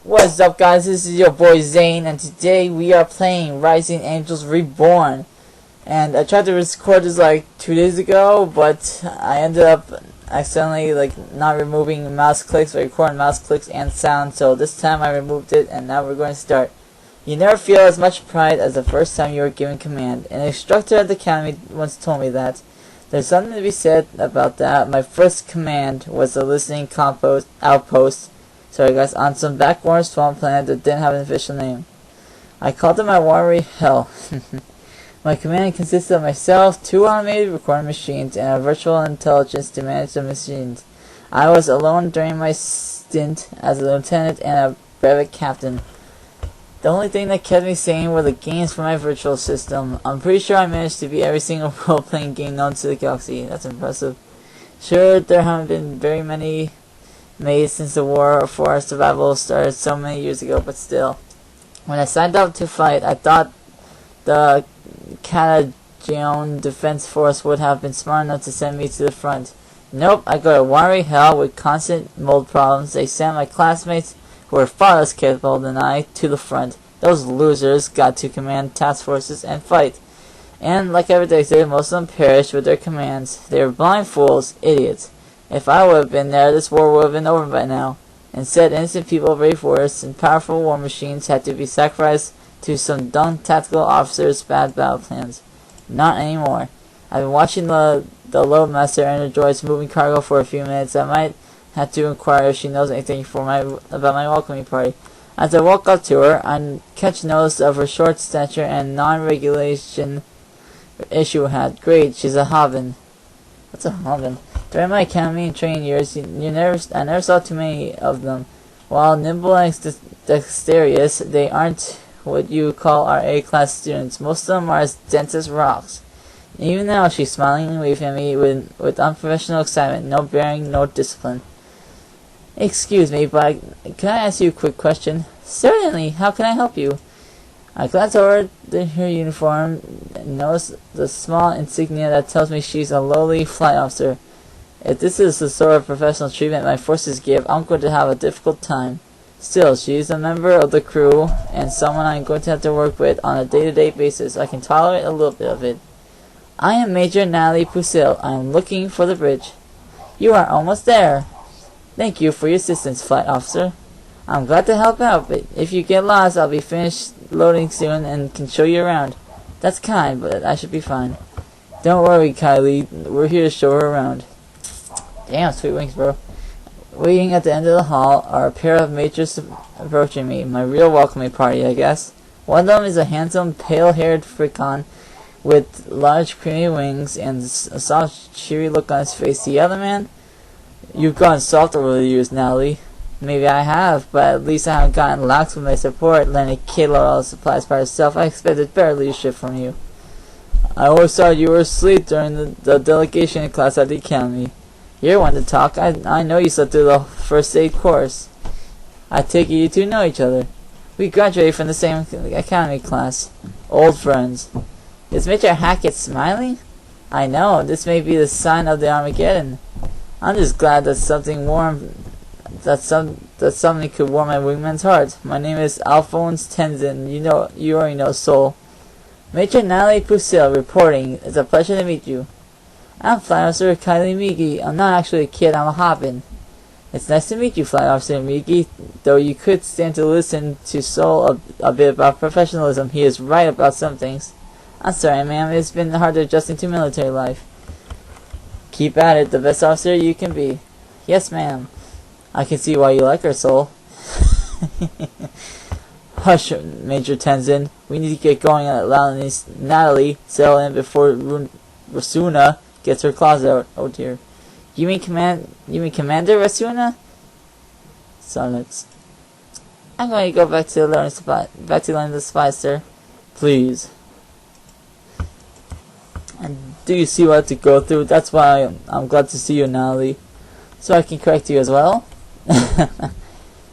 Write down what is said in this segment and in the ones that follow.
What's up, guys? This is your boy Zane, and today we are playing Rising Angels Reborn. And I tried to record this like 2 days ago, but I ended up accidentally not removing mouse clicks, or recording mouse clicks and sound. So this time I removed it, and now we're going to start. You never feel as much pride as the first time you were given command. An instructor at the academy once told me that. There's something to be said about that. My first command was a listening outpost. Sorry guys, on some backwater swamp planet that didn't have an official name. I called it my watery hell. My command consisted of myself, 2 automated recording machines, and a virtual intelligence to manage the machines. I was alone during my stint as a lieutenant and a brevet captain. The only thing that kept me sane were the games for my virtual system. I'm pretty sure I managed to beat every single role-playing game known to the galaxy. That's impressive. Sure, there haven't been very many made since the war for our survival started so many years ago, but still. When I signed up to fight, I thought the Catagion Defense Force would have been smart enough to send me to the front. Nope, I go to watery hell with constant mold problems. They sent my classmates, who were far less capable than I, to the front. Those losers got to command task forces and fight. And like I predicted, most of them perished with their commands. They were blind fools, idiots. If I would have been there, this war would have been over by now. Instead, innocent people, brave warriors, and powerful war machines had to be sacrificed to some dumb tactical officers' bad battle plans. Not anymore. I've been watching the Loadmaster and her droids moving cargo for a few minutes. I might have to inquire if she knows anything about my welcoming party. As I walk up to her, I catch notice of her short stature and non-regulation issue hat. Great, she's a Hobbin. What's a Hobbin? During my academy and training years, I never saw too many of them. While nimble and dexterous, they aren't what you call our A-class students. Most of them are as dense as rocks. Even now, she's smiling and waving at me with unprofessional excitement. No bearing, no discipline. Excuse me, but can I ask you a quick question? Certainly. How can I help you? I glance over her uniform and notice the small insignia that tells me she's a lowly flight officer. If this is the sort of professional treatment my forces give, I'm going to have a difficult time. Still, she's a member of the crew and someone I'm going to have to work with on a day-to-day basis. I can tolerate a little bit of it. I am Major Natalie Pusil. I am looking for the bridge. You are almost there. Thank you for your assistance, flight officer. I'm glad to help out, but if you get lost, I'll be finished loading soon and can show you around. That's kind, but I should be fine. Don't worry, Kylie. We're here to show her around. Damn, sweet wings, bro. Waiting at the end of the hall are a pair of majors approaching me. My real welcoming party, I guess. One of them is a handsome, pale-haired fricon with large creamy wings and a soft, cheery look on his face. The other man? You've gone soft over the years, Natalie. Maybe I have, but at least I haven't gotten lax with my support, letting a kid load all the supplies by herself. I expected better leadership from you. I always thought you were asleep during the delegation class at the academy. You're one to talk. I know you slept through the first aid course. I take it you two know each other. We graduated from the same academy class. Old friends. Is Major Hackett smiling? I know. This may be the sign of the Armageddon. I'm just glad that something could warm my wingman's heart. My name is Alphonse Tenzin. You already know, Soul. Major Natalie Pusil reporting. It's a pleasure to meet you. I'm Flight Officer Kylie Migi. I'm not actually a kid, I'm a Hobbin. It's nice to meet you, Flight Officer Migi, though you could stand to listen to Soul a bit about professionalism. He is right about some things. I'm sorry, ma'am, it's been hard adjusting to military life. Keep at it, the best officer you can be. Yes, ma'am. I can see why you like her, Soul. Hush, Major Tenzin. We need to get going and allow Natalie settle in before Rasuna gets her claws out. Oh dear. You mean Commander Rasuna? Silence. I'm going to go back to learning the spies, sir. Please. And do you see what to go through? That's why I'm glad to see you, Natalie. So I can correct you as well?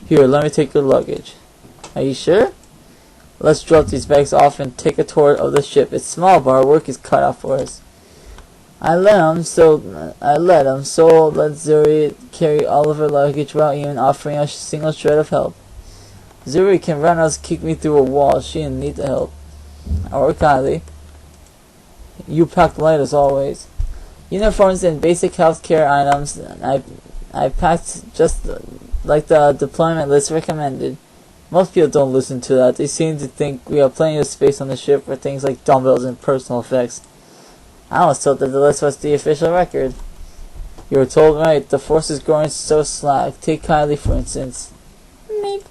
Here, let me take your luggage. Are you sure? Let's drop these bags off and take a tour of the ship. It's small, but our work is cut out for us. I let him, so let Zuri carry all of her luggage without even offering a single shred of help. Zuri can run us, kick me through a wall. She didn't need the help. Or Kylie. You packed light as always. Uniforms and basic healthcare items. I packed just like the deployment list recommended. Most people don't listen to that. They seem to think we have plenty of space on the ship for things like dumbbells and personal effects. I was told that the list was the official record. You were told right. The force is growing so slack. Take Kylie for instance. Meep.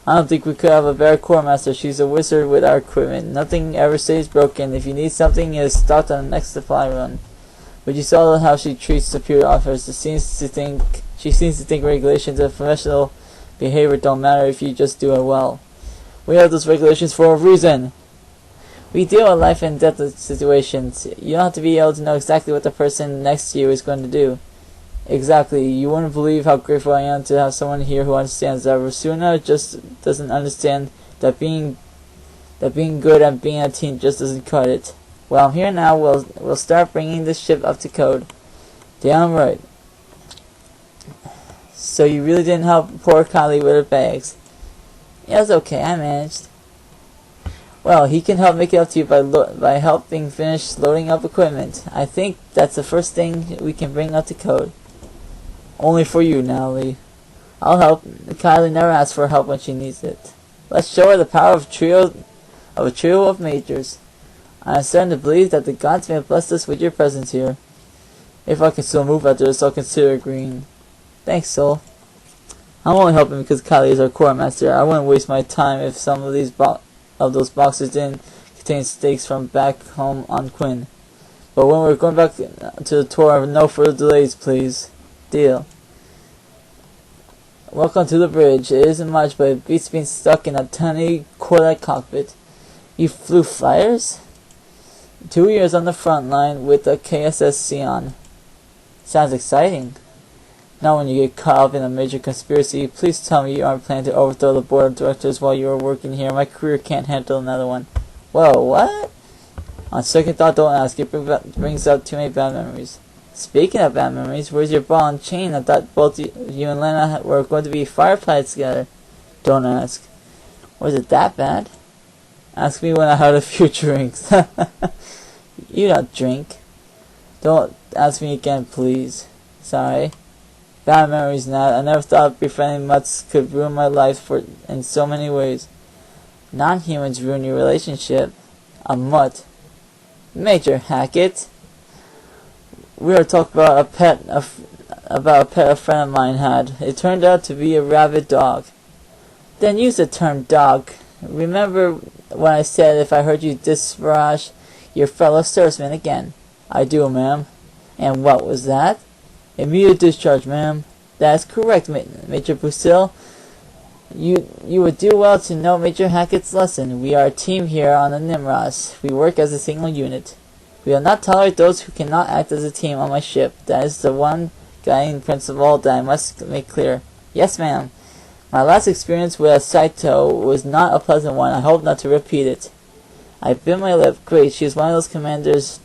I don't think we could have a better core master. She's a wizard with our equipment. Nothing ever stays broken. If you need something, it is stocked on the next supply run. But you saw how she treats superior officers. She seems to think regulations and professional behavior don't matter if you just do it well. We have those regulations for a reason. We deal with life and death situations. You don't have to be able to know exactly what the person next to you is going to do. Exactly. You wouldn't believe how grateful I am to have someone here who understands that. Rasuna just doesn't understand that being good and being a team just doesn't cut it. Well, I'm here now. We'll start bringing this ship up to code. Damn right. So you really didn't help poor Kylie with her bags. Yeah, it's okay. I managed. Well, he can help make it up to you by helping finish loading up equipment. I think that's the first thing we can bring up to code. Only for you, Natalie. I'll help. Kylie never asks for help when she needs it. Let's show her the power of a trio of majors. I am starting to believe that the gods may have blessed us with your presence here. If I can still move after this, I'll consider agreeing. Thanks, Soul. I'm only helping because Kylie is our core master. I wouldn't waste my time if some of those boxes didn't contain stakes from back home on Quinn. But when we're going back to the tour, no further delays, please. Deal. Welcome to the bridge. It isn't much, but it beats being stuck in a tiny core-like cockpit. You flew flyers? 2 years on the front line with the KSS Sion. Sounds exciting. Now when you get caught up in a major conspiracy, please tell me you aren't planning to overthrow the board of directors while you are working here. My career can't handle another one. Whoa, what? On second thought, don't ask. It brings up too many bad memories. Speaking of bad memories, where's your ball and chain? I thought both you and Lena were going to be fireflies together. Don't ask. Was it that bad? Ask me when I had a few drinks. You don't drink. Don't ask me again, please. Sorry. Bad memories, Nat. I never thought befriending mutts could ruin my life in so many ways. Non-humans ruin your relationship. A mutt. Major Hackett. We were talking about a pet a friend of mine had. It turned out to be a rabid dog. Then use the term dog. Remember when I said if I heard you disparage your fellow serviceman again? I do, ma'am. And what was that? Immediate discharge, ma'am. That's correct, Major Busil. You would do well to know Major Hackett's lesson. We are a team here on the Nimros. We work as a single unit. We will not tolerate those who cannot act as a team on my ship. That is the one guiding principle that I must make clear. Yes, ma'am. My last experience with Saito was not a pleasant one. I hope not to repeat it. I bit my lip. Great, she is one of those commanders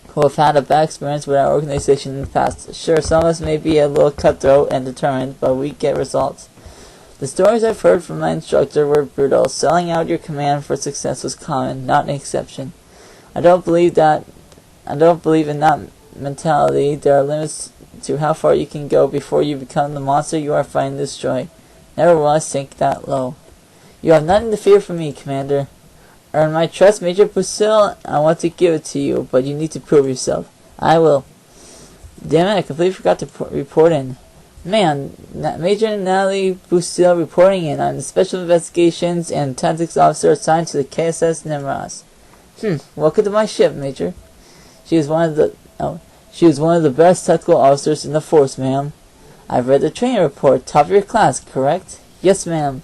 who have had a bad experience with our organization in the past. Sure, some of us may be a little cutthroat and determined, but we get results. The stories I've heard from my instructor were brutal. Selling out your command for success was common, not an exception. I don't believe in that mentality. There are limits to how far you can go before you become the monster you are fighting to destroy. Never will I sink that low. You have nothing to fear from me, Commander. Earn my trust, Major Busil. I want to give it to you, but you need to prove yourself. I will. Damn it, I completely forgot to report in. Man, Major Natalie Busil reporting in. I'm the Special Investigations and Tactics Officer assigned to the KSS Nimros. Welcome to my ship, Major. She is one of the best technical officers in the force, ma'am. I've read the training report. Top of your class, correct? Yes, ma'am.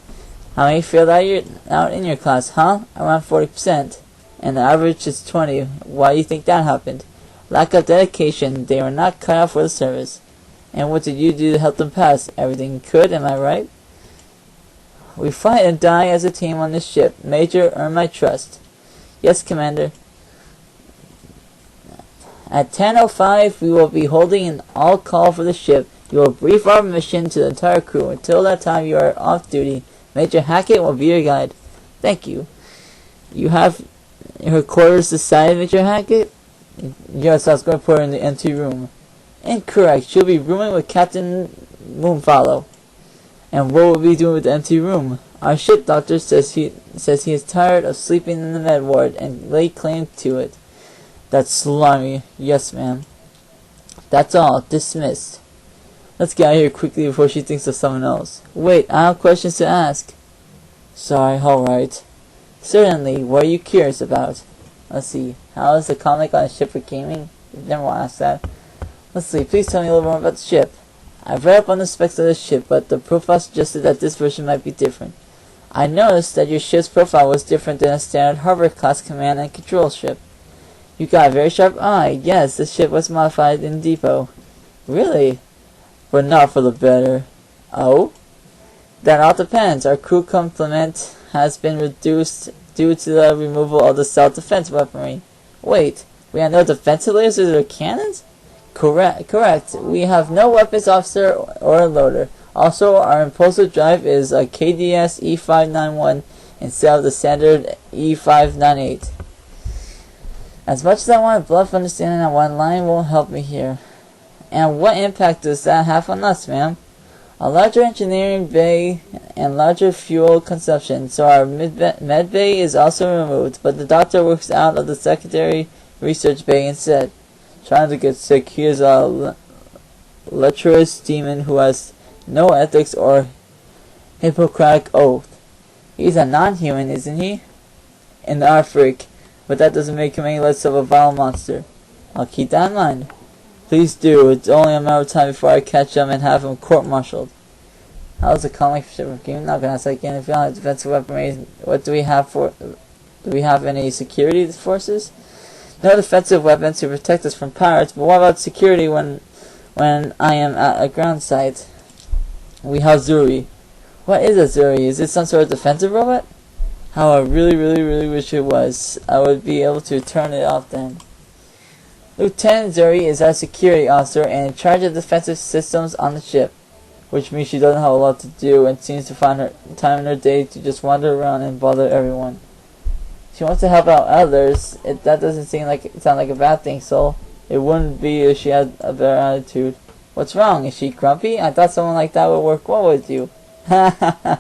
How many failed out in your class, huh? Around 40%. And the average is 20. Why do you think that happened? Lack of dedication. They were not cut out for the service. And what did you do to help them pass? Everything you could, am I right? We fight and die as a team on this ship. Major, earn my trust. Yes, Commander. At 10:05, we will be holding an all-call for the ship. You will brief our mission to the entire crew. Until that time, you are off duty. Major Hackett will be your guide. Thank you. You have her quarters decided, Major Hackett? Yes, I was going to put her in the empty room. Incorrect. She'll be rooming with Captain Moonfollow. And what will we do with the empty room? Our ship doctor says he is tired of sleeping in the med ward and lay claim to it. That's slimy. Yes, ma'am. That's all. Dismissed. Let's get out of here quickly before she thinks of someone else. Wait, I have questions to ask. Sorry, alright. Certainly, what are you curious about? Let's see. How is the comic on a ship for gaming? You've never asked that. Let's see. Please tell me a little more about the ship. I've read up on the specs of the ship, but the profile suggested that this version might be different. I noticed that your ship's profile was different than a standard Harbor-class command and control ship. You got a very sharp eye. Yes, the ship was modified in depot. Really? But not for the better. Oh? That all depends. Our crew complement has been reduced due to the removal of the self-defense weaponry. Wait, we have no defensive lasers or cannons? Correct. We have no weapons officer or a loader. Also, our impulsive drive is a KDS E591 instead of the standard E598. As much as I want a bluff understanding that one line won't help me here. And what impact does that have on us, ma'am? A larger engineering bay and larger fuel consumption, so our med bay is also removed, but the doctor works out of the secondary research bay instead. Trying to get sick, he is a lecherous demon who has no ethics or Hippocratic oath. He's a non-human, isn't he? And our freak, but that doesn't make him any less of a vile monster. I'll keep that in mind. Please do. It's only a matter of time before I catch him and have him court-martialed. How's the comic ship game? Not gonna ask again. If you don't have defensive weaponry, what do we have for? Do we have any security forces? No defensive weapons to protect us from pirates, but what about security when I am at a ground site? We have Zuri. What is a Zuri? Is it some sort of defensive robot? How I really wish it was. I would be able to turn it off then. Lieutenant Zuri is our security officer and in charge of defensive systems on the ship, which means she doesn't have a lot to do and seems to find her time in her day to just wander around and bother everyone. She wants to help out others. That doesn't sound like a bad thing, so it wouldn't be if she had a better attitude. What's wrong? Is she grumpy? I thought someone like that would work well with you. Ha ha ha.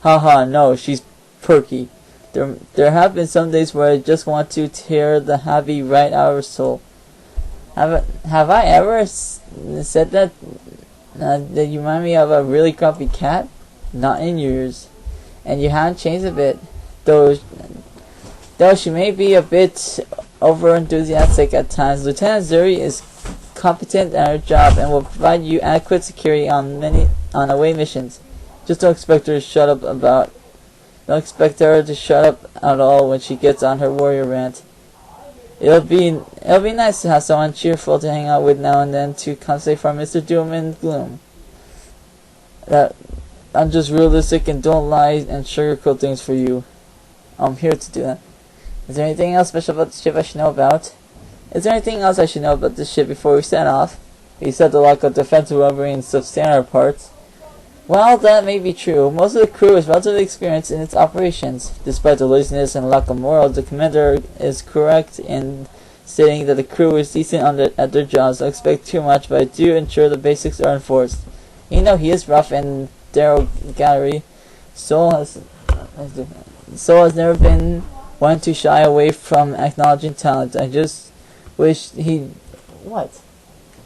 Haha, no, she's perky. There have been some days where I just want to tear the happy right out of her soul. Have I ever said that you remind me of a really grumpy cat? Not in years. And you haven't changed a bit, though she may be a bit over-enthusiastic at times. Lieutenant Zuri is competent at her job and will provide you adequate security on away missions. Just don't expect her to shut up at all when she gets on her warrior rant. It'll be nice to have someone cheerful to hang out with now and then to compensate for Mr. Doom and Gloom. That I'm just realistic and don't lie and sugarcoat things for you. I'm here to do that. Is there anything else special about the ship I should know about? Is there anything else I should know about this ship before we set off? You said the lack of defensive weaponry and substandard parts. Well, that may be true. Most of the crew is relatively experienced in its operations. Despite the laziness and lack of morals, the commander is correct in stating that the crew is decent at their jobs. Don't expect too much, but I do ensure the basics are enforced. You know, he is rough and derogatory. Soul has never been one to shy away from acknowledging talent. I just wish he... What?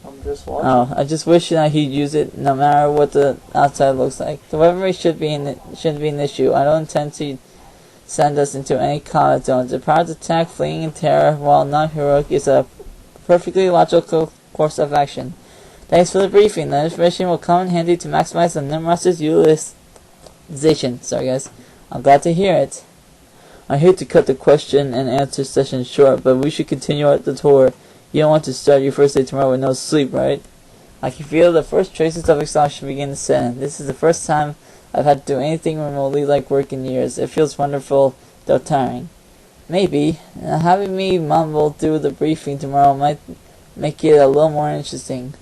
I'm just watching. Oh, I just wish that he'd use it no matter what the outside looks like. The weaponry shouldn't be an issue. I don't intend to send us into any combat zones. The power to attack, fleeing in terror, while non-heroic, is a perfectly logical course of action. Thanks for the briefing. The information will come in handy to maximize the Nimros's utilization. Sorry guys. I'm glad to hear it. I hate to cut the question and answer session short, but we should continue at the tour. You don't want to start your first day tomorrow with no sleep, right? I can feel the first traces of exhaustion begin to set in. This is the first time I've had to do anything remotely like work in years. It feels wonderful, though tiring. Maybe having me mumble through the briefing tomorrow might make it a little more interesting.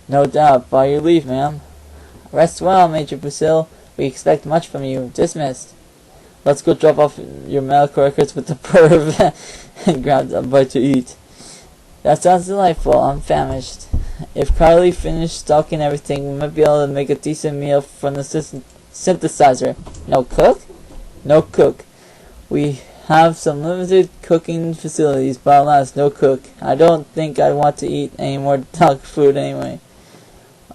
No doubt. By your leave, ma'am. Rest well, Major Busil. We expect much from you. Dismissed. Let's go drop off your medical records with the perv and grab a bite to eat. That sounds delightful. I'm famished. If Carly finished stalking everything, we might be able to make a decent meal from the synthesizer. No cook? No cook. We have some limited cooking facilities, but alas, no cook. I don't think I want to eat any more dog food anyway.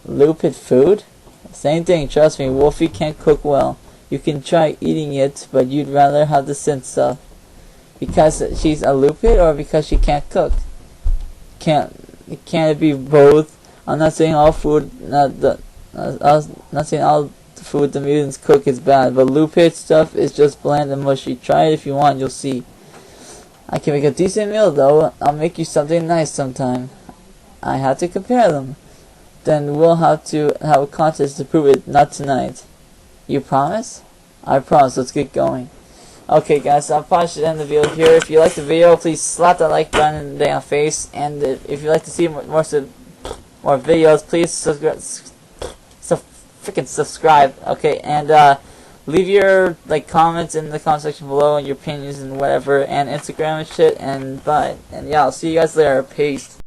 Lupit food? Same thing, trust me, Wolfie can't cook well. You can try eating it, but you'd rather have the synth stuff. Because she's a lupit or because she can't cook? Can't it be both? I'm not saying all food, not saying all the food the mutants cook is bad, but lupit stuff is just bland and mushy. Try it if you want, you'll see. I can make a decent meal though. I'll make you something nice sometime. I have to compare them. Then we'll have to have a contest to prove it, not tonight. You promise? I promise. Let's get going. Okay, guys, I'll probably should end the video here. If you like the video, please slap that like button in the damn face. And if you'd like to see more videos, please freaking subscribe. Okay, and leave your comments in the comment section below and your opinions and whatever, and Instagram and shit. And bye. And yeah, I'll see you guys later. Peace.